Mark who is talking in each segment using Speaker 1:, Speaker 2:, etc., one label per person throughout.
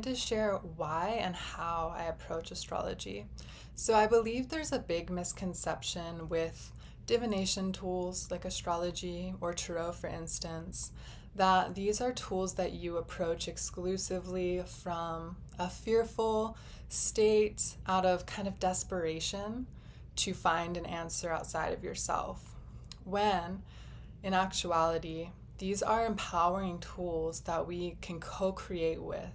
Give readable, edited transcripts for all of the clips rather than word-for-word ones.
Speaker 1: wanted to share why and how I approach astrology. So I believe there's a big misconception with divination tools like astrology or tarot, for instance, that these are tools that you approach exclusively from a fearful state out of kind of desperation to find an answer outside of yourself. When in actuality, these are empowering tools that we can co create with.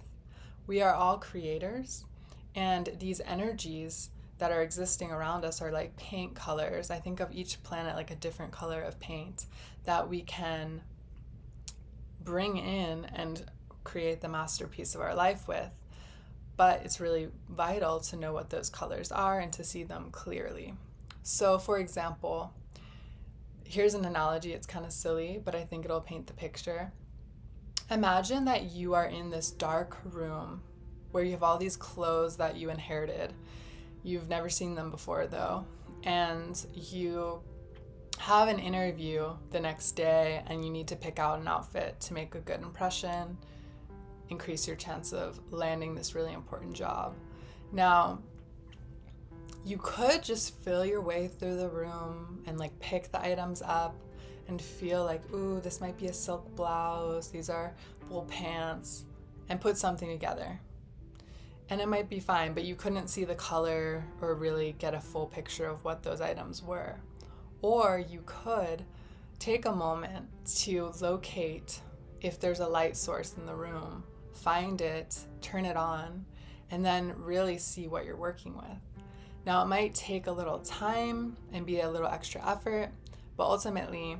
Speaker 1: We are all creators, and these energies that are existing around us are like paint colors. I think of each planet like a different color of paint that we can bring in and create the masterpiece of our life with. But it's really vital to know what those colors are and to see them clearly. So, for example, here's an analogy. It's kind of silly, but I think it'll paint the picture. Imagine that you are in this dark room where you have all these clothes that you inherited. You've never seen them before, though, and you have an interview the next day and you need to pick out an outfit to make a good impression, increase your chance of landing this really important job. Now, you could just feel your way through the room and like pick the items up and feel like, ooh, this might be a silk blouse, these are wool pants, and put something together. And it might be fine, but you couldn't see the color or really get a full picture of what those items were. Or you could take a moment to locate if there's a light source in the room, find it, turn it on, and then really see what you're working with. Now, it might take a little time and be a little extra effort, but ultimately,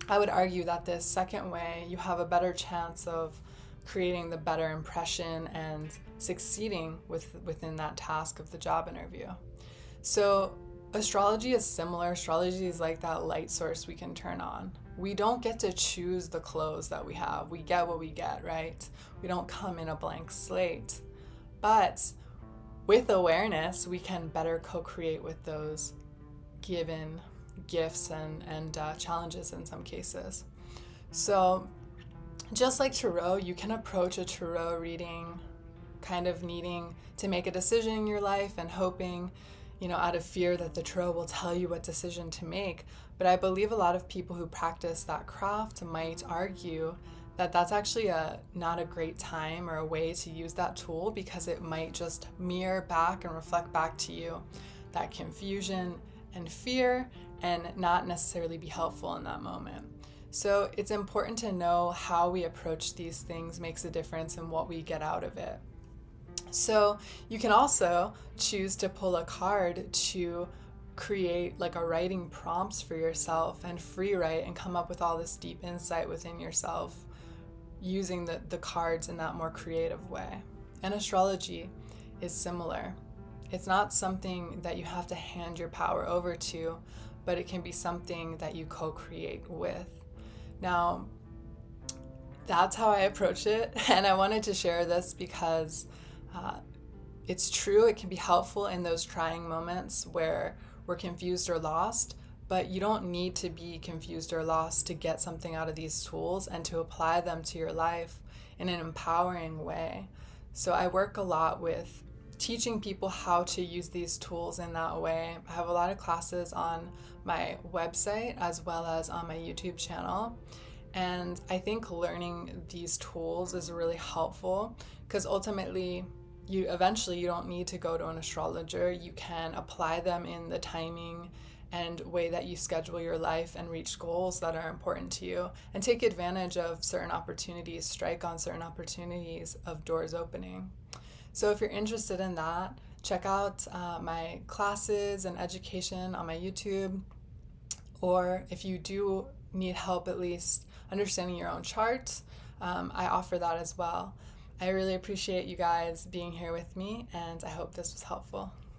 Speaker 1: I would argue that this second way, you have a better chance of creating the better impression and succeeding within that task of the job interview. So astrology is similar. Astrology is like that light source we can turn on. We don't get to choose the clothes that we have. We get what we get, right? We don't come in a blank slate. But with awareness, we can better co-create with those given gifts and challenges in some cases. So just like tarot, you can approach a tarot reading kind of needing to make a decision in your life and hoping, out of fear that the tarot will tell you what decision to make. But I believe a lot of people who practice that craft might argue that that's actually not a great time or a way to use that tool, because it might just mirror back and reflect back to you that confusion and fear and not necessarily be helpful in that moment. So it's important to know how we approach these things makes a difference in what we get out of it. So you can also choose to pull a card to create like a writing prompts for yourself and free write and come up with all this deep insight within yourself using the cards in that more creative way. And astrology is similar. It's not something that you have to hand your power over to, but it can be something that you co-create with. Now, that's how I approach it, and I wanted to share this because it's true, it can be helpful in those trying moments where we're confused or lost, but you don't need to be confused or lost to get something out of these tools and to apply them to your life in an empowering way. So I work a lot with teaching people how to use these tools in that way. I have a lot of classes on my website as well as on my YouTube channel. And I think learning these tools is really helpful because ultimately you don't need to go to an astrologer. You can apply them in the timing and way that you schedule your life and reach goals that are important to you and take advantage of certain opportunities, strike on certain opportunities of doors opening. So if you're interested in that, check out my classes and education on my YouTube, or if you do need help at least understanding your own chart, I offer that as well. I really appreciate you guys being here with me, and I hope this was helpful.